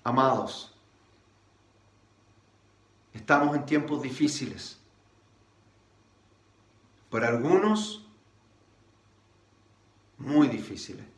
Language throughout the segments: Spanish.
Amados, estamos en tiempos difíciles. Para algunos, muy difíciles.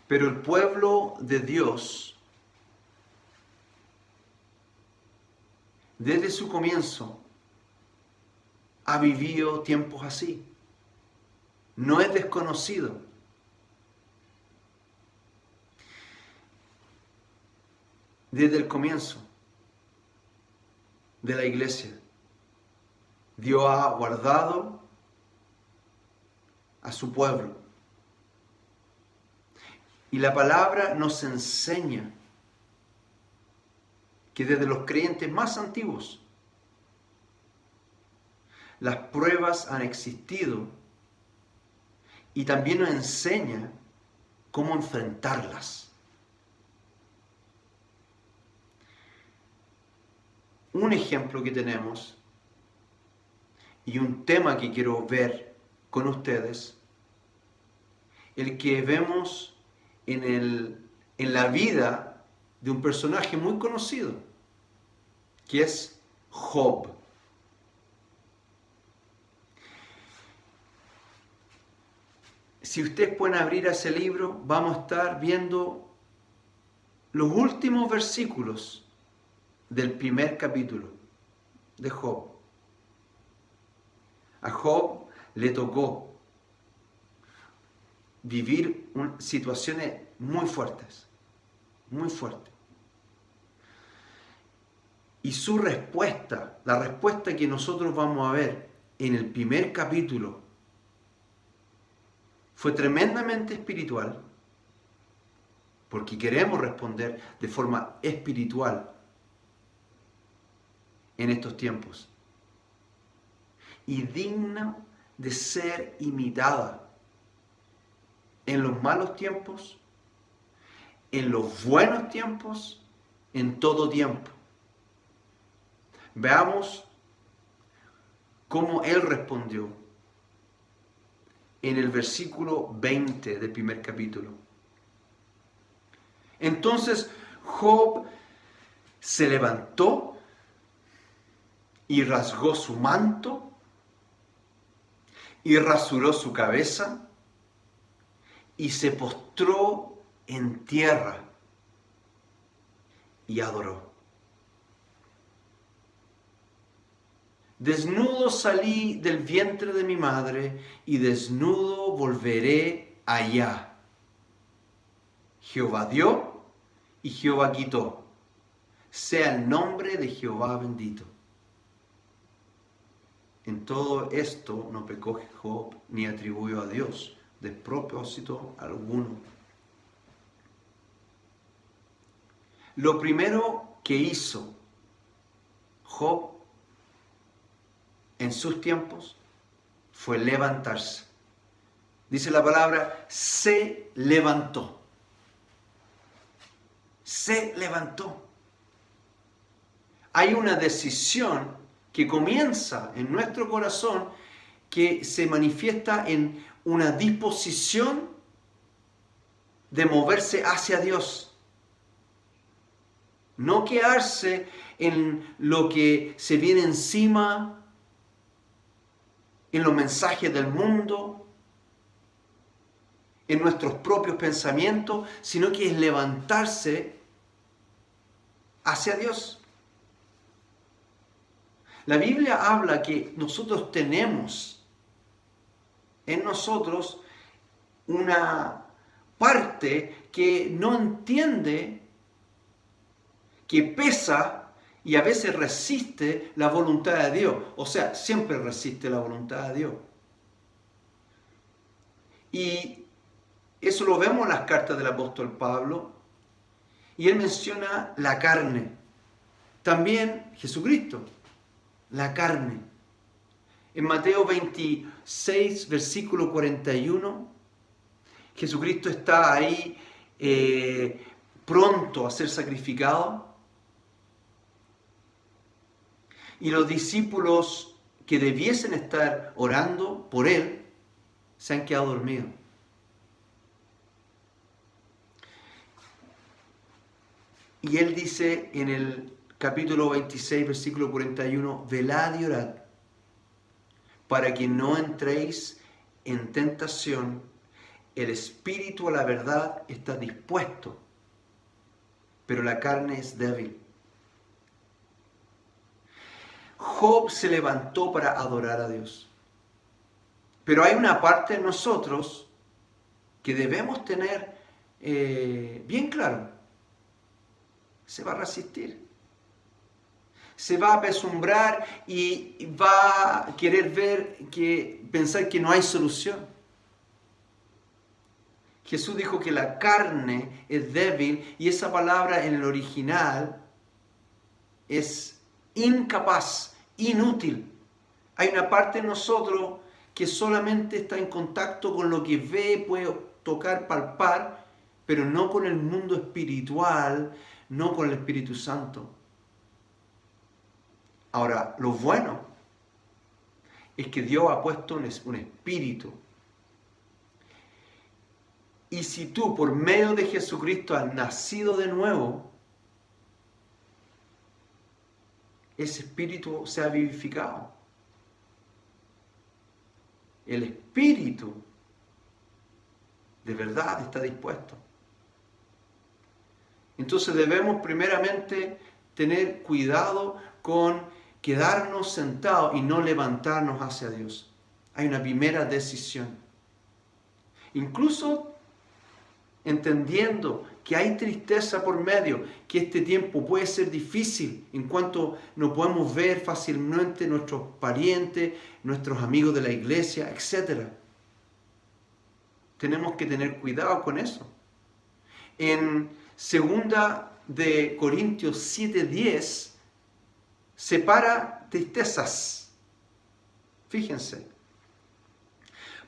Pero el pueblo de Dios, desde su comienzo, ha vivido tiempos así. No es desconocido. Desde el comienzo de la iglesia, Dios ha guardado a su pueblo. Y la palabra nos enseña que desde los creyentes más antiguos, las pruebas han existido y también nos enseña cómo enfrentarlas. Un ejemplo que tenemos y un tema que quiero ver con ustedes, el que vemos en la vida de un personaje muy conocido, que es Job. Si ustedes pueden abrir ese libro, vamos a estar viendo los últimos versículos del primer capítulo de Job. A Job le tocó vivir situaciones muy fuertes, muy fuertes. Y su respuesta, la respuesta que nosotros vamos a ver en el primer capítulo, fue tremendamente espiritual, porque queremos responder de forma espiritual en estos tiempos. Y digna de ser imitada en los malos tiempos, en los buenos tiempos, en todo tiempo. Veamos cómo él respondió en el versículo 20 del primer capítulo. Entonces Job se levantó y rasgó su manto y rasuró su cabeza y se postró en tierra y adoró. Desnudo salí del vientre de mi madre y desnudo volveré allá. Jehová dio y Jehová quitó. Sea el nombre de Jehová bendito. En todo esto no pecó Job ni atribuyó a Dios despropósito alguno. Lo primero que hizo Job en sus tiempos fue levantarse. Dice la palabra, se levantó. Se levantó. Hay una decisión que comienza en nuestro corazón que se manifiesta en una disposición de moverse hacia Dios. No quedarse en lo que se viene encima, en los mensajes del mundo, en nuestros propios pensamientos, sino que es levantarse hacia Dios. La Biblia habla que nosotros tenemos en nosotros una parte que no entiende, que pesa y a veces resiste la voluntad de Dios. O sea, siempre resiste la voluntad de Dios. Y eso lo vemos en las cartas del apóstol Pablo. Y él menciona la carne. También Jesucristo, la carne. En Mateo 26, versículo 41, Jesucristo está ahí pronto a ser sacrificado. Y los discípulos que debiesen estar orando por él, se han quedado dormidos. Y él dice en el capítulo 26, versículo 41, velad y orad, para que no entréis en tentación. El espíritu a la verdad está dispuesto, pero la carne es débil. Job se levantó para adorar a Dios. Pero hay una parte en nosotros que debemos tener bien claro. Se va a resistir. Se va a apesumbrar y va a querer pensar que no hay solución. Jesús dijo que la carne es débil y esa palabra en el original es incapaz, inútil. Hay una parte de nosotros que solamente está en contacto con lo que ve, puede tocar, palpar, pero no con el mundo espiritual, no con el Espíritu Santo. Ahora, lo bueno es que Dios ha puesto un espíritu. Y si tú por medio de Jesucristo has nacido de nuevo, ese espíritu se ha vivificado. El espíritu de verdad está dispuesto. Entonces debemos primeramente tener cuidado con quedarnos sentados y no levantarnos hacia Dios. Hay una primera decisión. Incluso entendiendo que hay tristeza por medio, que este tiempo puede ser difícil en cuanto no podemos ver fácilmente nuestros parientes, nuestros amigos de la iglesia, etc. Tenemos que tener cuidado con eso. En 2 Corintios 7:10 separa tristezas. Fíjense.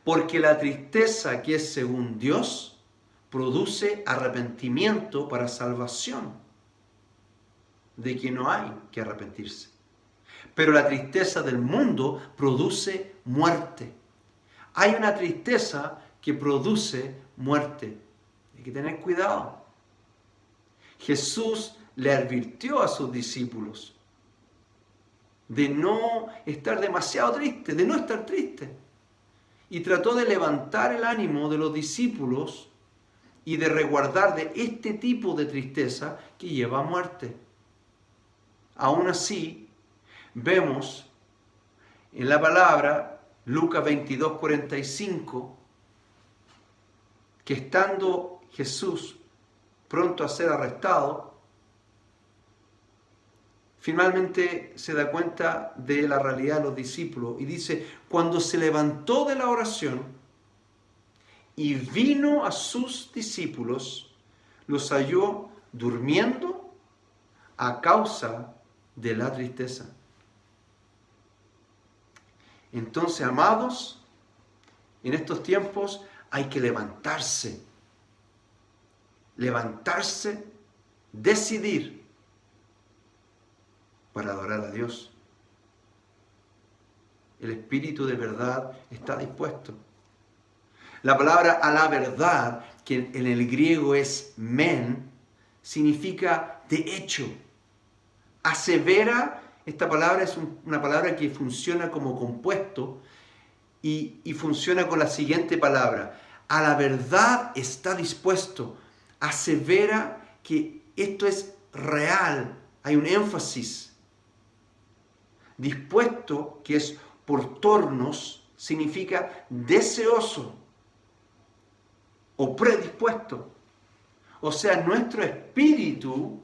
Porque la tristeza que es según Dios produce arrepentimiento para salvación, de que no hay que arrepentirse. Pero la tristeza del mundo produce muerte. Hay una tristeza que produce muerte. Hay que tener cuidado. Jesús le advirtió a sus discípulos de no estar demasiado triste, de no estar triste. Y trató de levantar el ánimo de los discípulos y de resguardar de este tipo de tristeza que lleva a muerte. Aún así, vemos en la palabra, Lucas 22:45, que estando Jesús pronto a ser arrestado, finalmente se da cuenta de la realidad de los discípulos y dice, cuando se levantó de la oración y vino a sus discípulos, los halló durmiendo a causa de la tristeza. Entonces, amados, en estos tiempos hay que levantarse, decidir para adorar a Dios. El espíritu de verdad está dispuesto. La palabra a la verdad, que en el griego es men, significa de hecho. Asevera, esta palabra es una palabra que funciona como compuesto y funciona con la siguiente palabra. A la verdad está dispuesto. Asevera que esto es real. Hay un énfasis. Dispuesto, que es por tornos, significa deseoso o predispuesto. O sea, nuestro espíritu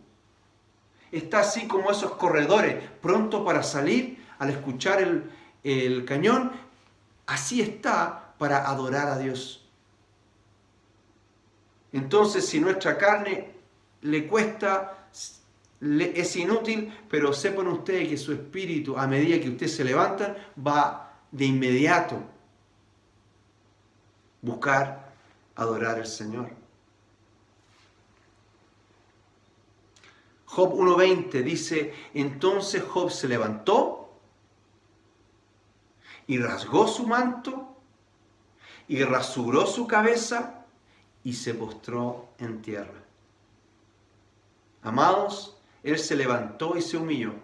está así como esos corredores, pronto para salir al escuchar el cañón. Así está para adorar a Dios. Entonces, si nuestra carne le cuesta, es inútil, pero sepan ustedes que su espíritu, a medida que ustedes se levantan, va de inmediato buscar adorar al Señor. Job 1:20 dice, entonces Job se levantó y rasgó su manto y rasuró su cabeza y se postró en tierra. Amados, Él se levantó y se humilló.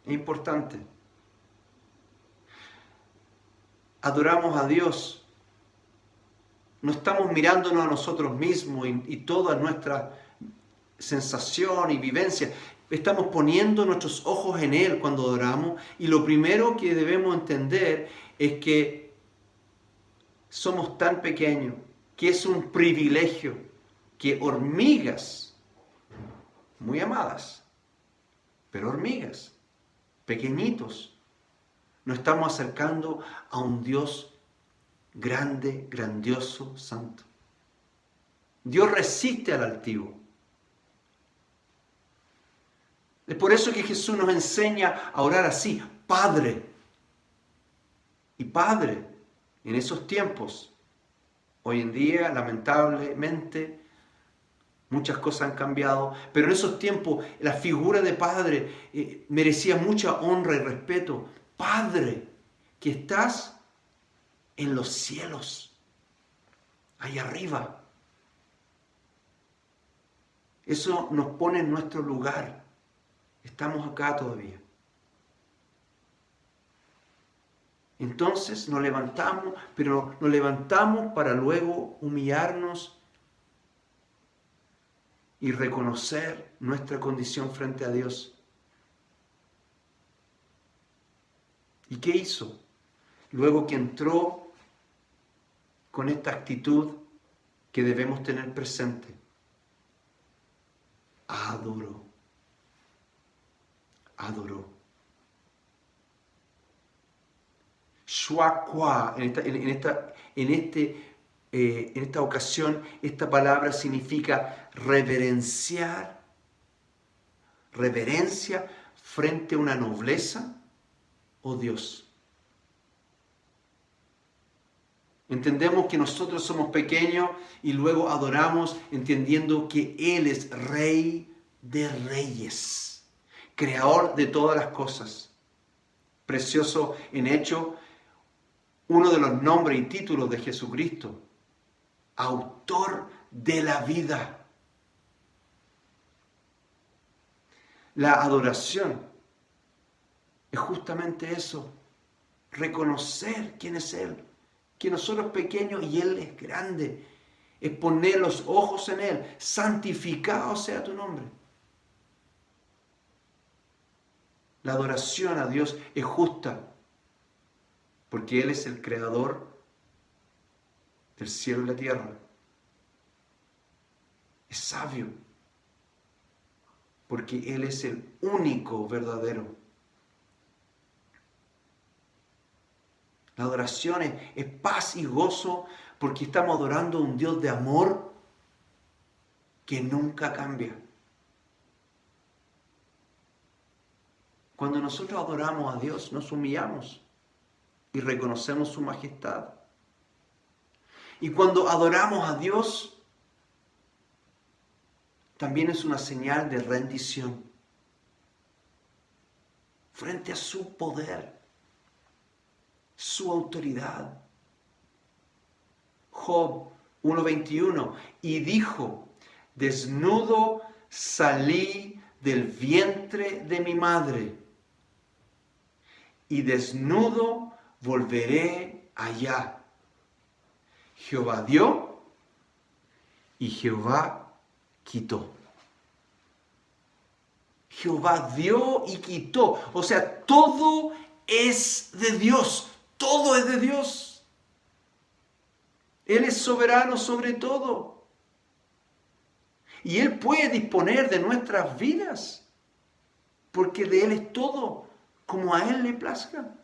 Es importante. Adoramos a Dios. No estamos mirándonos a nosotros mismos y toda nuestra sensación y vivencia. Estamos poniendo nuestros ojos en Él cuando adoramos. Y lo primero que debemos entender es que somos tan pequeños que es un privilegio que hormigas, muy amadas, pero hormigas, pequeñitos, nos estamos acercando a un Dios grande, grandioso, santo. Dios resiste al altivo. Es por eso que Jesús nos enseña a orar así, Padre. Y Padre, en esos tiempos, hoy en día, lamentablemente, muchas cosas han cambiado, pero en esos tiempos la figura de Padre merecía mucha honra y respeto. Padre, que estás en los cielos, ahí arriba. Eso nos pone en nuestro lugar. Estamos acá todavía. Entonces nos levantamos, pero nos levantamos para luego humillarnos y reconocer nuestra condición frente a Dios. ¿Y qué hizo? Luego que entró con esta actitud que debemos tener presente. Adoró. Adoró. Shuakua, en esta ocasión, esta palabra significa reverenciar, reverencia frente a una nobleza o Dios. Entendemos que nosotros somos pequeños y luego adoramos entendiendo que Él es Rey de Reyes, Creador de todas las cosas. Precioso en hecho, uno de los nombres y títulos de Jesucristo, Autor de la vida. La adoración es justamente eso, reconocer quién es Él, que nosotros pequeños y Él es grande, es poner los ojos en Él, santificado sea tu nombre. La adoración a Dios es justa, porque Él es el creador del cielo y la tierra. Es sabio, porque Él es el único verdadero. La adoración es paz y gozo, porque estamos adorando a un Dios de amor que nunca cambia. Cuando nosotros adoramos a Dios, nos humillamos y reconocemos su majestad. Y cuando adoramos a Dios, también es una señal de rendición frente a su poder, su autoridad. Job 1:21, y dijo, desnudo salí del vientre de mi madre, y desnudo volveré allá. Jehová dio y Jehová quitó. Jehová dio y quitó. O sea, todo es de Dios. Todo es de Dios. Él es soberano sobre todo. Y Él puede disponer de nuestras vidas. Porque de Él es todo, como a Él le plazca.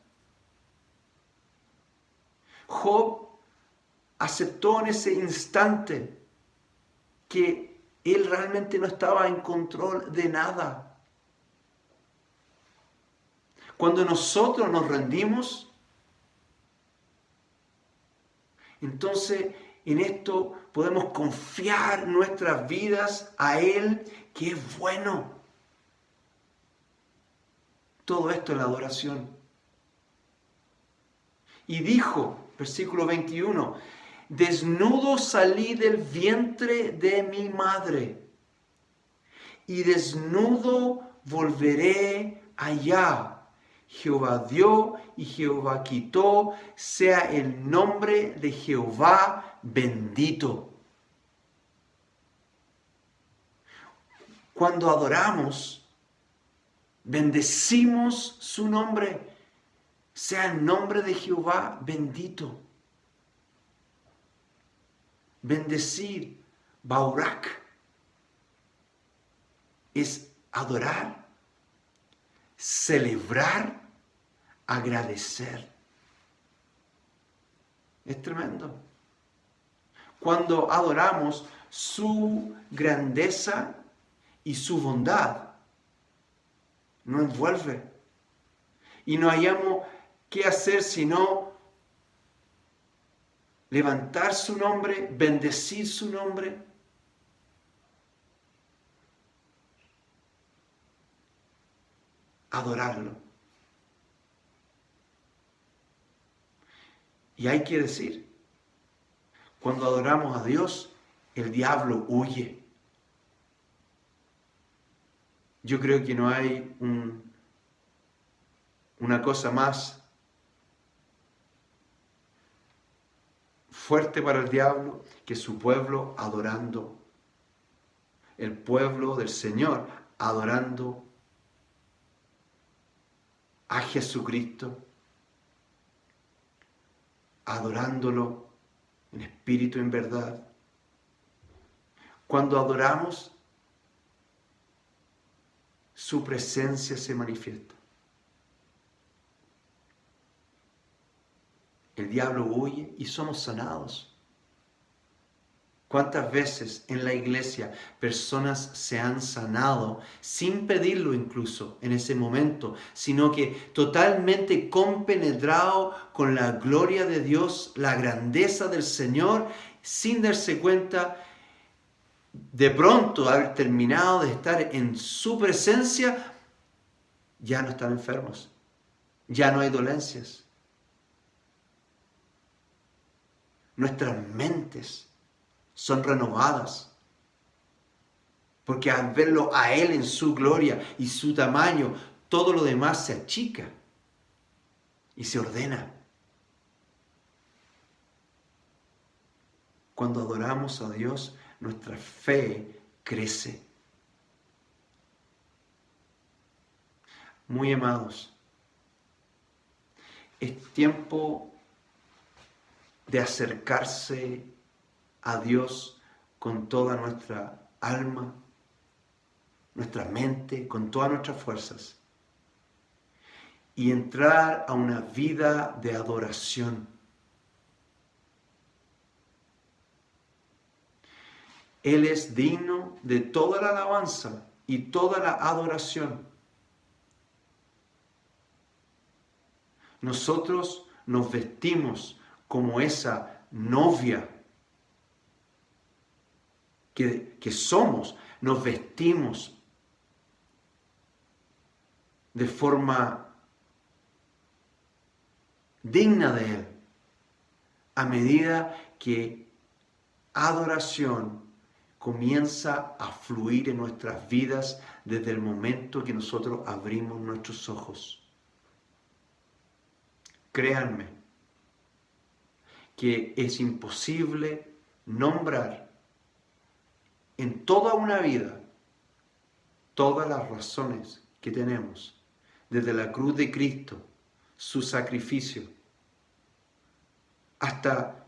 Job aceptó en ese instante que él realmente no estaba en control de nada. Cuando nosotros nos rendimos, entonces en esto podemos confiar nuestras vidas a Él, que es bueno. Todo esto en la adoración. Y dijo, versículo 21, desnudo salí del vientre de mi madre, y desnudo volveré allá. Jehová dio y Jehová quitó, sea el nombre de Jehová bendito. Cuando adoramos, bendecimos su nombre, sea el nombre de Jehová bendito. Bendecir, Baurak, es adorar, celebrar, agradecer. Es tremendo. Cuando adoramos su grandeza y su bondad, nos envuelve. Y no hayamos qué hacer sino levantar su nombre, bendecir su nombre. Adorarlo. Y hay que decir, cuando adoramos a Dios, el diablo huye. Yo creo que no hay una cosa más fuerte para el diablo que su pueblo adorando. El pueblo del Señor adorando a Jesucristo, adorándolo en espíritu y en verdad. Cuando adoramos, su presencia se manifiesta. El diablo huye y somos sanados. ¿Cuántas veces en la iglesia personas se han sanado sin pedirlo incluso en ese momento, sino que totalmente compenetrado con la gloria de Dios, la grandeza del Señor, sin darse cuenta, de pronto haber terminado de estar en su presencia, ya no están enfermos, ya no hay dolencias. Nuestras mentes son renovadas. Porque al verlo a Él en su gloria y su tamaño, todo lo demás se achica y se ordena. Cuando adoramos a Dios, nuestra fe crece. Muy amados, es tiempo de acercarse a Dios con toda nuestra alma, nuestra mente, con todas nuestras fuerzas y entrar a una vida de adoración. Él es digno de toda la alabanza y toda la adoración. Nosotros nos vestimos como esa novia que somos, nos vestimos de forma digna de Él, a medida que adoración comienza a fluir en nuestras vidas desde el momento que nosotros abrimos nuestros ojos. Créanme que es imposible nombrar en toda una vida todas las razones que tenemos, desde la cruz de Cristo, su sacrificio, hasta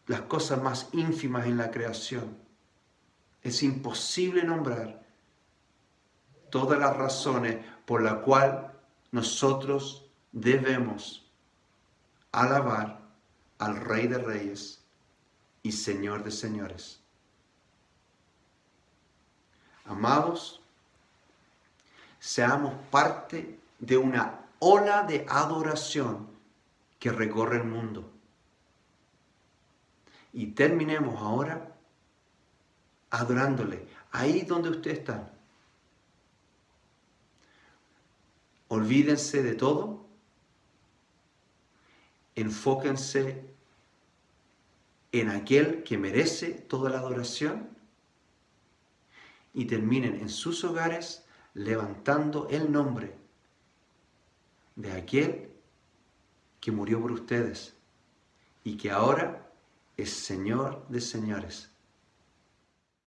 las cosas más ínfimas en la creación. Es imposible nombrar todas las razones por las cuales nosotros debemos alabar al Rey de Reyes y Señor de Señores. Amados, seamos parte de una ola de adoración que recorre el mundo. Y terminemos ahora adorándole ahí donde ustedes están. Olvídense de todo. Enfóquense en aquel que merece toda la adoración y terminen en sus hogares levantando el nombre de aquel que murió por ustedes y que ahora es Señor de señores